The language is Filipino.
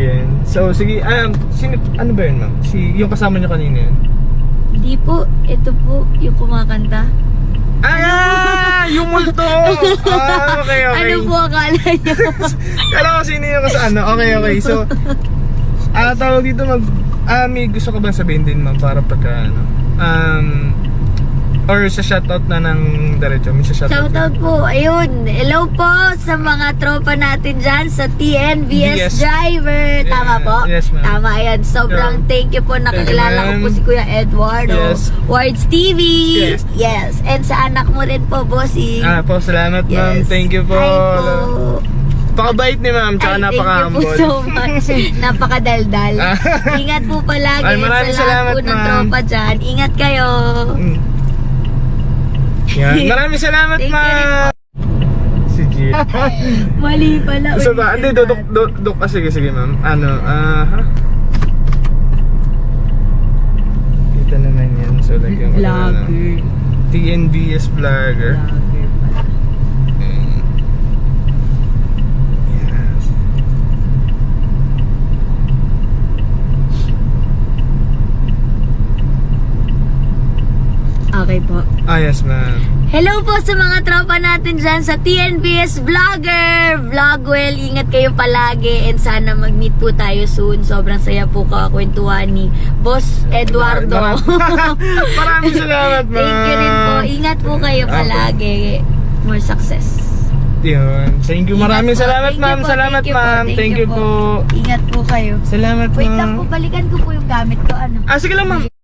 Ayan. So, sige, ano ba yun, ma'am? Yung kasama niyo kanina yun? Hindi po, ito po yung kumakanta. Yung multo! Okay. Ano po akala niyo? Kala ko sino yung kasama. Okay. So, tawag dito may gusto ko bang sabihin din, ma'am, para pagka, or sa shoutout na ng diretso, may shoutout. Shoutout po, ayun. Hello po sa mga tropa natin dyan sa TNVS Driver. Tama po? Yes, ma'am. Tama, ayan. Sobrang thank you po. Nakakilala ko po si Kuya Eduardo. Yes. Wards TV. Yes. Yes. And sa anak mo rin po, bossing. Po, salamat, ma'am. Yes. Thank you po. Hi po. Napakabait ni ma'am, tsaka napaka-humble. Thank you po so much. Napakadaldal. Ingat po palagi. Maraming sa lahat salamat, po ng ma'am. tropa dyan. Ingat kayo. Yan. Maraming salamat, Thank you ma'am. Sige. Mali pala. So ba, hindi, dok, sige, ma'am. Kita naman yan. So, like yung Vlogger. TNVS Vlogger. Vlogger pala. Yes. Okay po. Yes, ma'am. Hello po sa mga tropa natin dyan sa TNVS Vlogger! Vlogwell, ingat kayo palagi and sana mag-meet po tayo soon. Sobrang saya po kakwentuhan ni Boss Eduardo. Maraming salamat, ma'am. Thank you rin po. Ingat po kayo palagi. More success. Yun. Thank you. Maraming Ingat po. salamat, Thank you ma'am. po. Salamat, Thank you po. ma'am. Thank you po. Ingat po kayo. Salamat, ma'am. Wait lang po, balikan ko po yung gamit ko. Sige lang, ma'am.